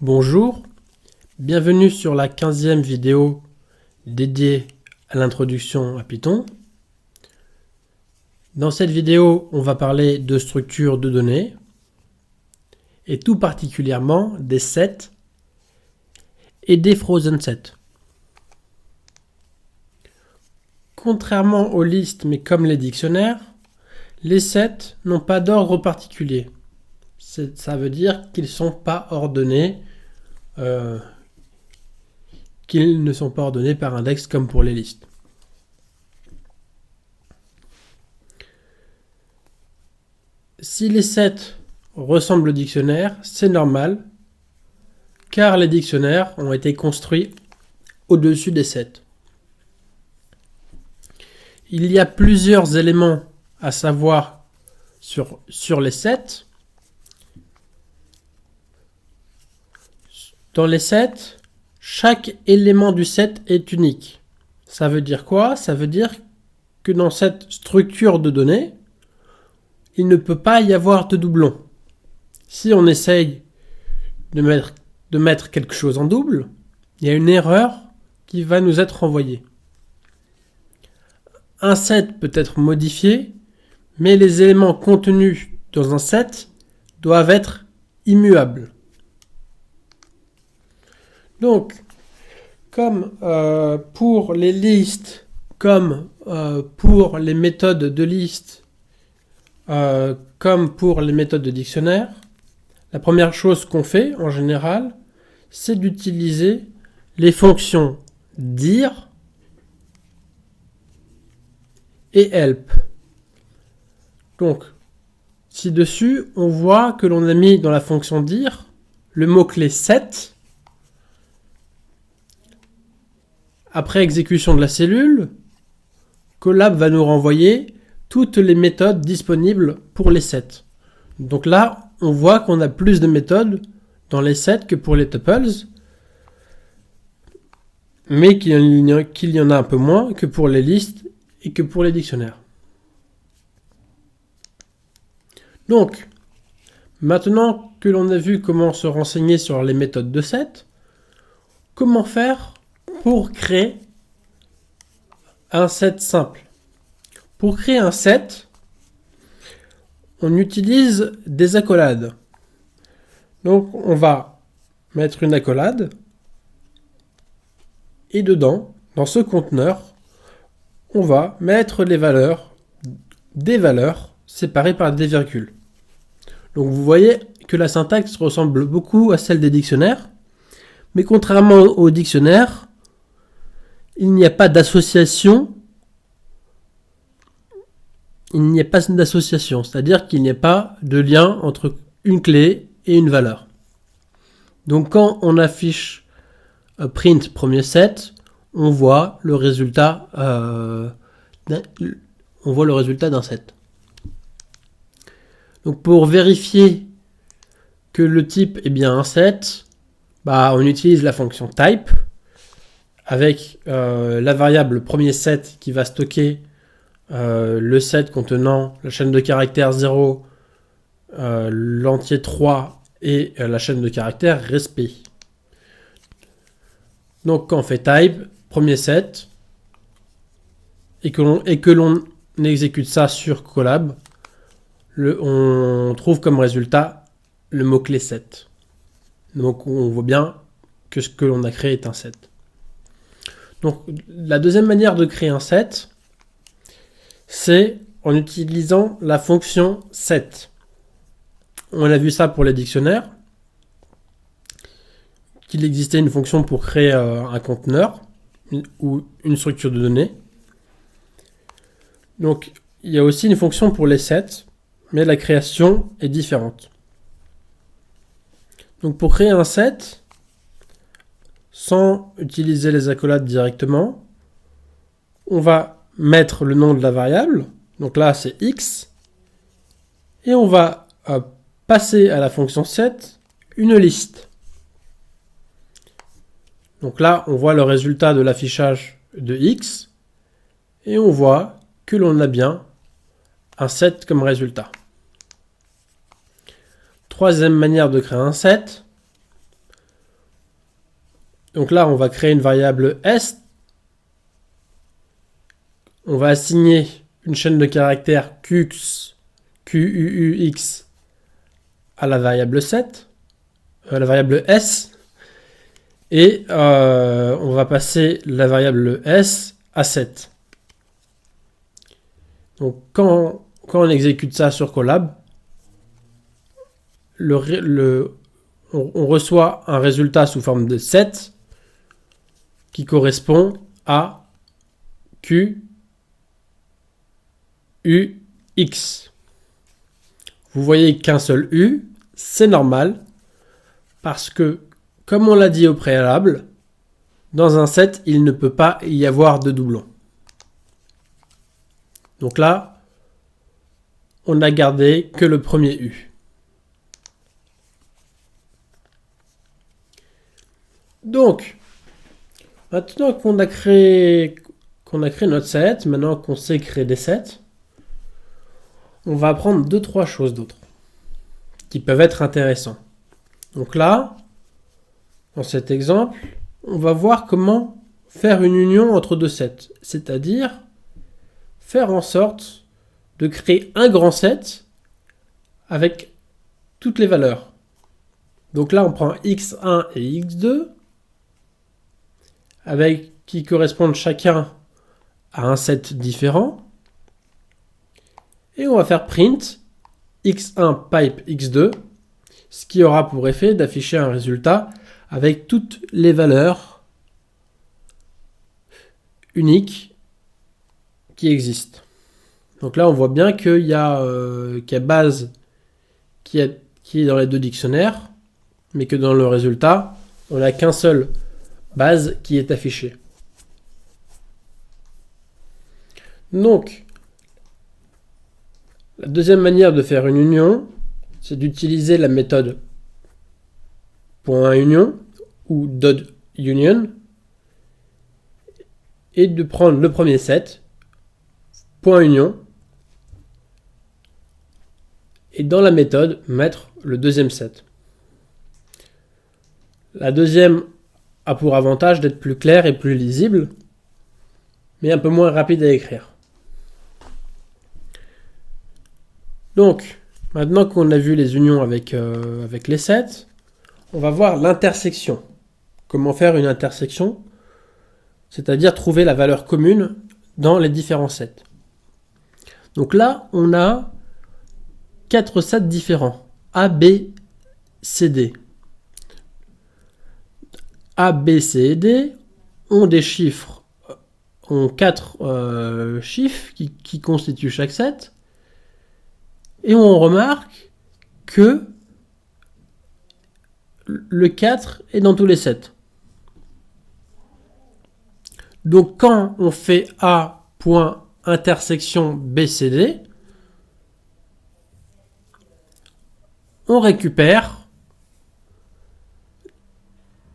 Bonjour, bienvenue sur la 15e vidéo dédiée à l'introduction à Python. Dans cette vidéo, on va parler de structure de données et tout particulièrement des sets et des frozen sets. Contrairement aux listes, mais comme les dictionnaires, les sets n'ont pas d'ordre particulier. Ça veut dire qu'ils ne sont pas ordonnés par index comme pour les listes. Si les sets ressemblent au dictionnaire, c'est normal, car les dictionnaires ont été construits au-dessus des sets. Il y a plusieurs éléments à savoir sur les sets. Dans les sets, chaque élément du set est unique. Ça veut dire quoi? Ça veut dire que dans cette structure de données, il ne peut pas y avoir de doublons. Si on essaye de mettre quelque chose en double, il y a une erreur qui va nous être envoyée. Un set peut être modifié, mais les éléments contenus dans un set doivent être immuables. Donc, comme pour les listes, comme pour les méthodes de liste, comme pour les méthodes de dictionnaire, la première chose qu'on fait en général, c'est d'utiliser les fonctions dir et help. Donc, ci-dessus, on voit que l'on a mis dans la fonction dir le mot-clé set. Après exécution de la cellule, Colab va nous renvoyer toutes les méthodes disponibles pour les sets. Donc là, on voit qu'on a plus de méthodes dans les sets que pour les tuples, mais qu'il y en a un peu moins que pour les listes et que pour les dictionnaires. Donc, maintenant que l'on a vu comment se renseigner sur les méthodes de set, comment faire pour créer un set simple? Pour créer un set, on utilise des accolades. Donc on va mettre une accolade et dedans, dans ce conteneur, on va mettre des valeurs séparées par des virgules. Donc vous voyez que la syntaxe ressemble beaucoup à celle des dictionnaires, mais contrairement aux dictionnaires, il n'y a pas d'association. C'est-à-dire qu'il n'y a pas de lien entre une clé et une valeur. Donc quand on affiche print premier set, on voit le résultat d'un set. Donc pour vérifier que le type est bien un set, on utilise la fonction type avec la variable premier set qui va stocker le set contenant la chaîne de caractères 0, l'entier 3 et la chaîne de caractères resp. Donc quand on fait type, premier set, et que l'on exécute ça sur Colab, on trouve comme résultat le mot-clé set. Donc on voit bien que ce que l'on a créé est un set. Donc la deuxième manière de créer un set, c'est en utilisant la fonction set. On a vu ça pour les dictionnaires, qu'il existait une fonction pour créer un conteneur ou une structure de données. Donc il y a aussi une fonction pour les sets, mais la création est différente. Donc pour créer un set, sans utiliser les accolades directement, on va mettre le nom de la variable, donc là c'est x, et on va passer à la fonction set une liste. Donc là on voit le résultat de l'affichage de x, et on voit que l'on a bien un set comme résultat. Troisième manière de créer un set, Donc là, on va créer une variable s. On va assigner une chaîne de caractères qx, QUUX à la variable 7, à la variable s. Et on va passer la variable s à 7. Donc quand on exécute ça sur Colab, on reçoit un résultat sous forme de 7 qui correspond à Q, U, X. Vous voyez qu'un seul U, c'est normal, parce que, comme on l'a dit au préalable, dans un set, il ne peut pas y avoir de doublons. Donc là, on n'a gardé que le premier U. Donc, maintenant qu'on a créé notre set, maintenant qu'on sait créer des sets, on va apprendre 2-3 choses d'autres qui peuvent être intéressants. Donc là, dans cet exemple, on va voir comment faire une union entre deux sets, c'est-à-dire faire en sorte de créer un grand set avec toutes les valeurs. Donc là, on prend x1 et x2, qui correspondent chacun à un set différent. Et on va faire print x1 pipe x2, ce qui aura pour effet d'afficher un résultat avec toutes les valeurs uniques qui existent. Donc là, on voit bien qu'il y a base qui est dans les deux dictionnaires, mais que dans le résultat, on n'a qu'un seul base qui est affiché. Donc, la deuxième manière de faire une union, c'est d'utiliser la méthode .union ou .union et de prendre le premier set, .union, et dans la méthode, mettre le deuxième set. La deuxième a pour avantage d'être plus claire et plus lisible, mais un peu moins rapide à écrire. Donc, maintenant qu'on a vu les unions avec les sets, on va voir l'intersection. Comment faire une intersection, c'est-à-dire trouver la valeur commune dans les différents sets. Donc là, on a 4 sets différents, A, B, C, D. A, B, C et D ont des chiffres, ont 4 chiffres qui constituent chaque set. Et on remarque que le 4 est dans tous les sets. Donc quand on fait A point intersection BCD, on récupère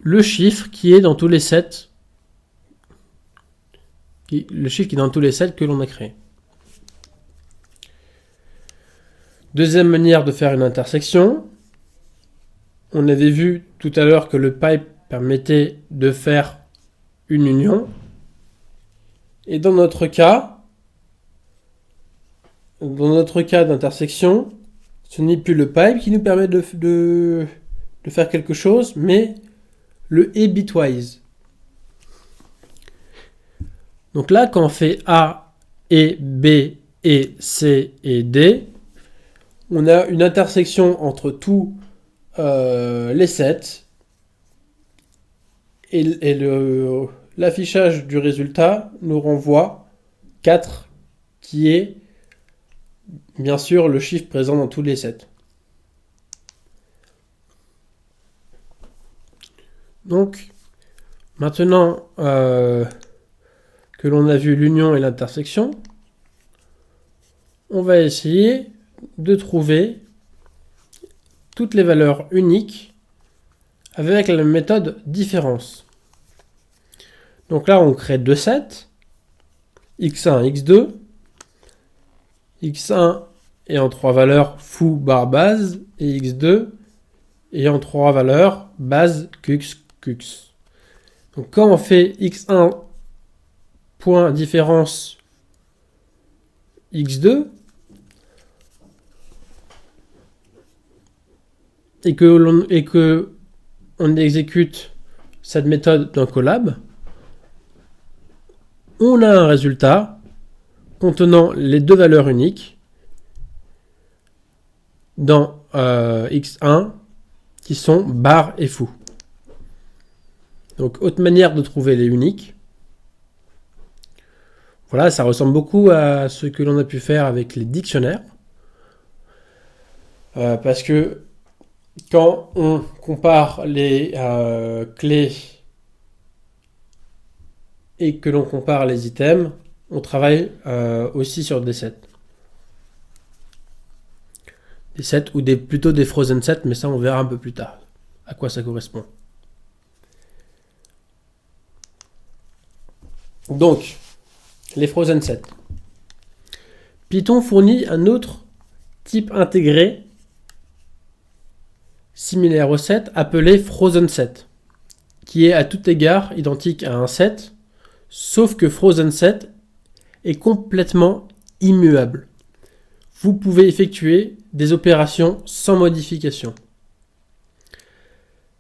le chiffre qui est dans tous les sets, le chiffre qui est dans tous les sets que l'on a créé. Deuxième manière de faire une intersection, on avait vu tout à l'heure que le pipe permettait de faire une union. Et dans notre cas d'intersection, ce n'est plus le pipe qui nous permet de faire quelque chose, mais le et bitwise. Donc là, quand on fait A et B et C et D, on a une intersection entre tous les sets et l'affichage du résultat nous renvoie 4 qui est bien sûr le chiffre présent dans tous les sets. Donc maintenant que l'on a vu l'union et l'intersection, on va essayer de trouver toutes les valeurs uniques avec la méthode différence. Donc là, on crée deux sets, x1 et x2. x1 ayant 3 valeurs foo bar base et x2 ayant 3 valeurs base qx qx. Donc quand on fait x1 point différence x2 et que on exécute cette méthode dans Colab, on a un résultat contenant les deux valeurs uniques dans x1 qui sont bar et foo. Donc autre manière de trouver les uniques. Voilà, ça ressemble beaucoup à ce que l'on a pu faire avec les dictionnaires. Parce que quand on compare les clés et que l'on compare les items, on travaille aussi sur des sets. Des sets ou plutôt des frozen sets, mais ça on verra un peu plus tard à quoi ça correspond. Donc, les frozen sets. Python fournit un autre type intégré similaire au set appelé frozen set, qui est à tout égard identique à un set, sauf que frozen set est complètement immuable. Vous pouvez effectuer des opérations sans modification.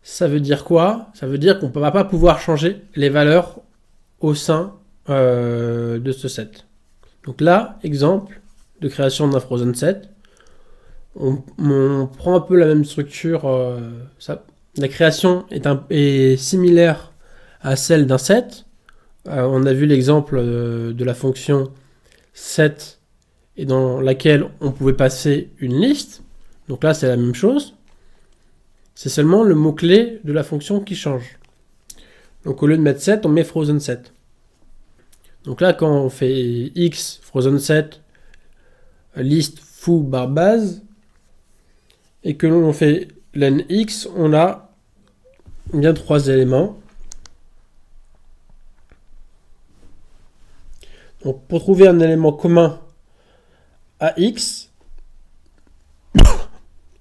Ça veut dire quoi? Ça veut dire qu'on ne va pas pouvoir changer les valeurs au sein de ce set. Donc là, exemple de création d'un frozen set. On prend un peu la même structure. La création est similaire à celle d'un set. On a vu l'exemple de la fonction set et dans laquelle on pouvait passer une liste. Donc là, c'est la même chose. C'est seulement le mot-clé de la fonction qui change. Donc au lieu de mettre set, on met frozen set. Donc là, quand on fait x frozen set list foo bar base et que l'on fait len x, on a bien trois éléments. Donc pour trouver un élément commun à x,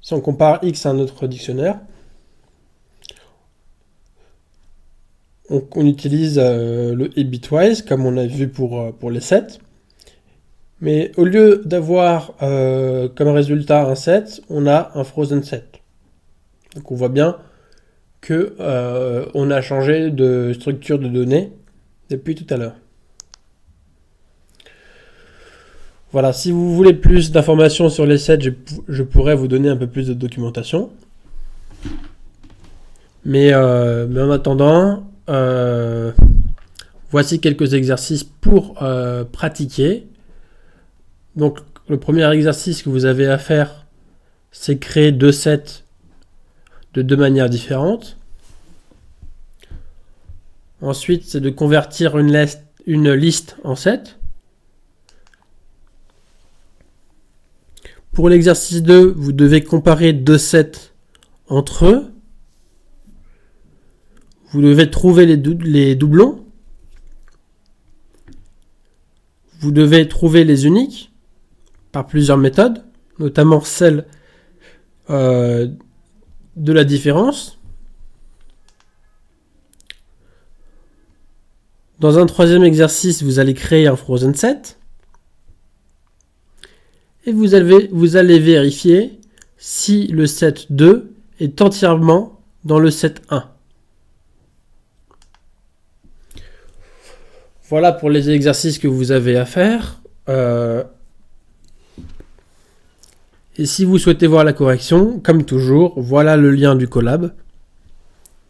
si on compare x à un autre dictionnaire, on utilise le bitwise comme on a vu pour les sets. Mais au lieu d'avoir comme résultat un set, on a un frozen set. Donc on voit bien que on a changé de structure de données depuis tout à l'heure. Voilà, si vous voulez plus d'informations sur les sets, je pourrais vous donner un peu plus de documentation. Mais en attendant, voici quelques exercices pour pratiquer. Donc le premier exercice que vous avez à faire, c'est créer deux sets de deux manières différentes. Ensuite, c'est de convertir une liste en set. Pour l'exercice 2, vous devez comparer deux sets entre eux. Vous devez trouver les doublons. Vous devez trouver les uniques par plusieurs méthodes, notamment celle de la différence. Dans un troisième exercice, vous allez créer un frozen set. Et vous allez vérifier si le set 2 est entièrement dans le set 1. Voilà pour les exercices que vous avez à faire. Et si vous souhaitez voir la correction, comme toujours, voilà le lien du Colab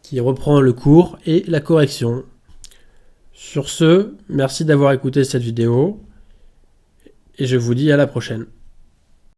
qui reprend le cours et la correction. Sur ce, merci d'avoir écouté cette vidéo et je vous dis à la prochaine.